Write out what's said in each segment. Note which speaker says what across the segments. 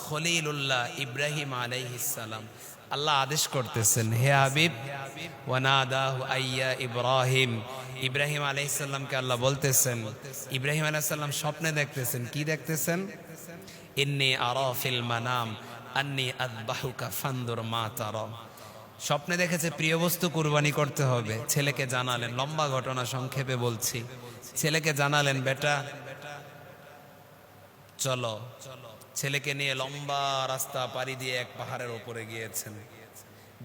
Speaker 1: খলিলুল্লাহ ইব্রাহিম আলাইহিস সালাম, আল্লাহ আদেশ করতেছেন, হে হাবিব, ওয়ানাদাহু আইয়া ইব্রাহিম, ইব্রাহিম আলাইহিস সালামকে আল্লাহ বলতেছেন, ইব্রাহিম আলাইহিস সালাম স্বপ্নে দেখতেছেন, কি দেখতেছেন? ইন্নী আরা ফিল মানাম আন্নী আযবাহুকা ফানদুর মা তারা। স্বপ্নে দেখেছে প্রিয় বস্তু কুরবানি করতে হবে। ছেলেকে জানালেন, লম্বা ঘটনা সংক্ষেপে বলছি, ছেলেকে জানালেন, বেটা চলো। ছেলেকে নিয়ে লম্বা রাস্তা পাড়ি দিয়ে এক পাহাড়ের ওপরে গিয়েছেন।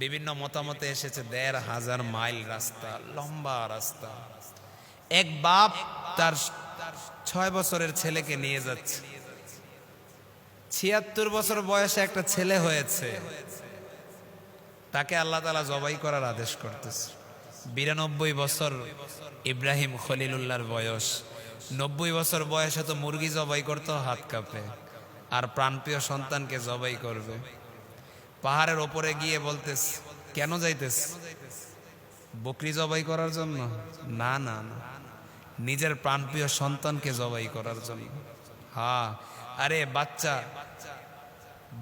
Speaker 1: বিভিন্ন মতামতে এসেছে ১৫০০ মাইল রাস্তা, লম্বা রাস্তা। এক বাপ তার ৬ বছরের ছেলেকে নিয়ে যাচ্ছে। ৭৬ বছর বয়সে একটা ছেলে হয়েছে, তাকে আল্লাহ তাআলা জবাই করার আদেশ করতেছে। ৯২ বছর ইব্রাহিম খলিলুল্লাহর বয়স। ৯০ বছর বয়সে তো মুরগি জবাই করতেও হাত কাঁপে, আর প্রাণপ্রিয় সন্তানকে জবাই করবে। পাহাড়ের ওপরে গিয়ে বলতেস, কেন যাইতেস? বকরি জবাই করার জন্য? না না না, নিজের প্রাণপ্রিয় সন্তানকে জবাই করার জন্য। হ্যাঁ, আরে বাচ্চা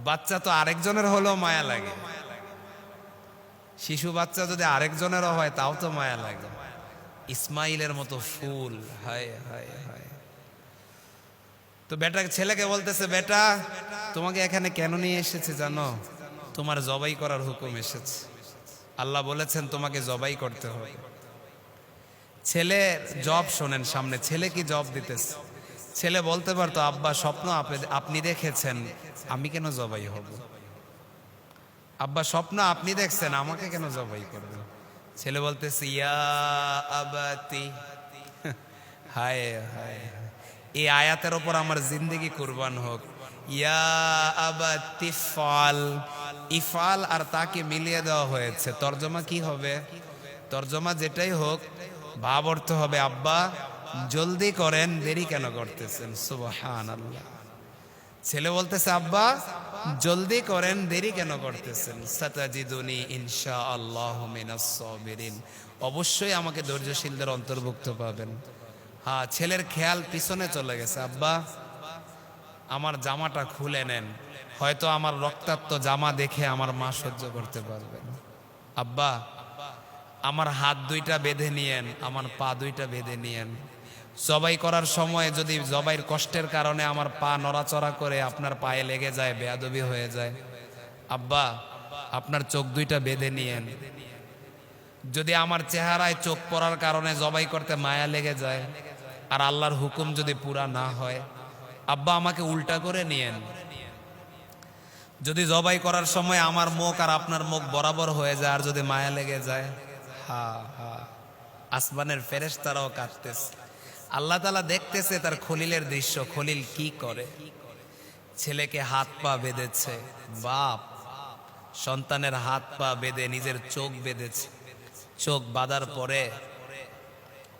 Speaker 1: বাচ্চা তো আরেকজনের হলেও মায়া লাগে। শিশু বাচ্চা যদি আরেকজনেরও হয় তাও তো মায়া লাগে। ইসমাইলের মতো ফুল, হায় হায় হায়। তো বেটা ছেলেকে বলতেছে, বেটা তোমাকে এখানে কেন নিয়ে এসেছে জানো? তোমার জবাই করার হুকুম এসেছে। আল্লাহ বলেছেন তোমাকে জবাই করতে হবে। ছেলে জব শোনেন সামনে, ছেলে কি জব দিতেছে? ছেলে বলতে পারতো, আব্বা স্বপ্ন আপনি দেখেছেন, আমি কেন জবাই হব? আব্বা স্বপ্ন আপনি দেখছেন, আমাকে কেন জবাই করবেন? ছেলে বলতেছে, ইয়া আবাতি, হায় হায়, এই আয়াতের ওপর আমার জিন্দেগি কুরবান হোক। ইয়া আবাতি ফাল, ইফাল আর তাকে মিলিয়ে দেওয়া হয়েছে। তর্জমা কি হবে? তর্জমা যেটাই হোক, ভাব অর্থ হবে, আব্বা জলদি করেন, দেরি কেন করতেছেন? সুবহানাল্লাহ। ছেলে বলতেছে, আব্বা জলদি করেন, দেরি কেন করতেছেন? সাতাজিদুনি ইনশাআল্লাহু মিনাস সাবিরিন, অবশ্যই আমাকে ধৈর্যশীলদের অন্তর্ভুক্ত পাবেন। হ্যাঁ, ছেলের খেয়াল পিছনে চলে গেছে, আব্বা আমার জামাটা খুলে নেন, হয়তো আমার রক্তাক্ত জামা দেখে আমার মা সহ্য করতে পারবেন। আব্বা আমার হাত দুইটা বেঁধে নিয়েন, আমার পা দুইটা বেঁধে নিয়েন। জবাই করার সময় যদি জবাইয়ের কষ্টের কারণে আমার পা নড়াচড়া করে আপনার পায়ে লেগে যায়, বেয়াদবি হয়ে যায়, আব্বা আপনার চোখ দুইটা বেঁধে নিয়েন। যদি আমার চেহারায় চোখ পড়ার কারণে জবাই করতে মায়া লেগে যায় আর আল্লাহর হুকুম যদি পুরা না হয়, আব্বা আমাকে উল্টা করে নিয়েন। যদি জবাই করার সময় আমার মুখ আর আপনার মুখ বরাবর হয়ে যায় আর যদি মায়া লেগে যায়, হা হা, আসমানের ফেরেশতারাও কাঁদতেছে। আল্লাহ তাআলা দেখতেছে তার খলিলের দৃশ্য, খলিল কি করে। ছেলেকে হাত পা বেঁধেছে, বাপ সন্তানের হাত পা বেঁধে নিজের চোখ বেঁধেছে। চোখ বাঁধার পরে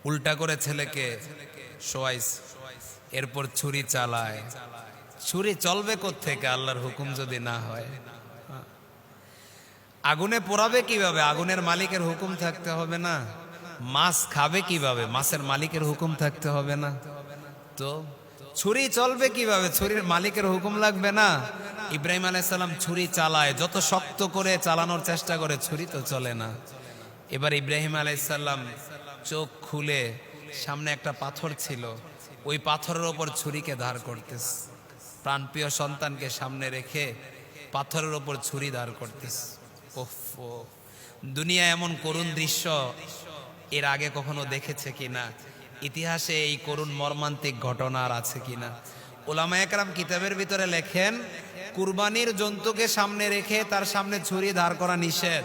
Speaker 1: উল্টা করে ছেলেকে শোয়াইছে, এরপর ছুরি চালায়। ছুরি চলবে কোত্থেকে আল্লাহর হুকুম যদি না হয়? আগুনে পোড়াবে কিভাবে? আগুনের মালিকের হুকুম থাকতে হবে না? মাছ খাবে কিভাবে? মাছের মালিকের হুকুম থাকতে হবে না? তো ছুরি চলবে কিভাবে? ছুরির মালিকের হুকুম লাগবে না? ইব্রাহিম আলাইহিস সালাম ছুরি চালায়, যত শক্ত করে চালানোর চেষ্টা করে ছুরি তো চলে না। এবার ইব্রাহিম আলাইহিস সালাম চোখ খুলে, সামনে একটা পাথর ছিল, ওই পাথরের ওপর ছুরিকে ধার করতেছে। প্রাণপ্রিয় সন্তানকে সামনে রেখে পাথরের ওপর ছুরি ধার করতেছে। ওফো, দুনিয়া এমন করুণ দৃশ্য এর আগে কখনো দেখেছে কিনা? ইতিহাসে এই করুণ মর্মান্তিক ঘটনা আর আছে কিনা? উলামায়ে কেরাম কিতাবের ভিতরে লেখেন, কুরবানির জন্তুকে সামনে রেখে তার সামনে ছুরি ধার করা নিষেধ।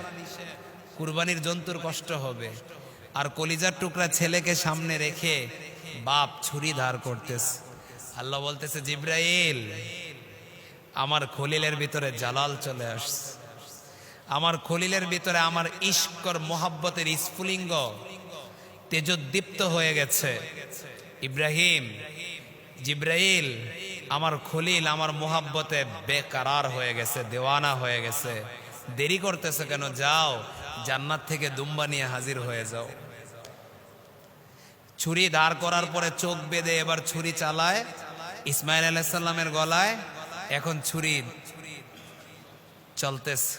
Speaker 1: কুরবানির জন্তুর কষ্ট হবে। আর কলিজার টুকরা ছেলেকে সামনে রেখে বাপ ছুরি ধার করতেছে। আল্লাহ বলতেছে, জিব্রাইল, আমার খলিলের ভিতরে জালাল চলে আসছে। আমার খলিলের ভিতরে আমার ইশকর মোহাব্বতের স্ফুলিঙ্গ তেজোদ্দীপ্ত হয়ে গেছে। ইব্রাহিম, জিব্রাইল, আমার খলিল আমার মোহাব্বতে বেকারার হয়ে গেছে, দেওয়ানা হয়ে গেছে। দেরি করতেছে কেন? যাও জান্নাত থেকে দুম্বা নিয়ে হাজির হয়ে যাও। ছুরি দাঁড় করার পরে চোখ বেঁধে এবার ছুরি চালায় ইসমাইল আলাইহিস সালামের গলায়। এখন ছুরি চলতেছে।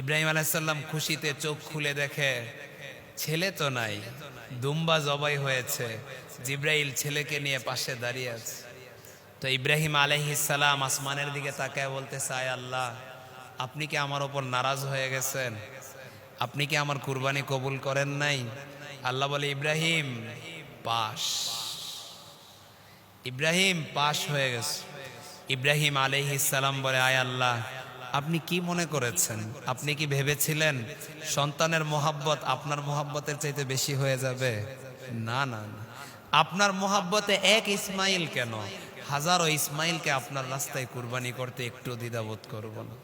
Speaker 1: ইব্রাহিম আলাইহিস সালাম খুশিতে চোখ খুলে দেখে ছেলে তো নাই, দুম্বা জবাই হয়েছে। জিব্রাইল ছেলেকে নিয়ে পাশে দাঁড়িয়ে আছে। তো ইব্রাহিম আলাইহিস সালাম আসমানের দিকে তাকায় বলতেছে, আয় আল্লাহ, আপনি কি আমার ওপর নারাজ হয়ে গেছেন? আপনি কি আমার কুরবানি কবুল করেন নাই? আল্লাহ বলে, ইব্রাহিম পাশ, ইব্রাহিম পাশ হয়ে গেছে। ইব্রাহিম আলাইহিস সালাম বলে, আয় আল্লাহ, আপনি কি মনে করেছেন? আপনি কি ভেবেছিলেন সন্তানের মোহাব্বত আপনার মোহাব্বতের চাইতে বেশি হয়ে যাবে? না না না, আপনার মোহাব্বতে এক ইসমাইল কেন, হাজারো ইসমাইলকে আপনার রাস্তায় কুরবানি করতে একটু দ্বিধাবোধ করব না।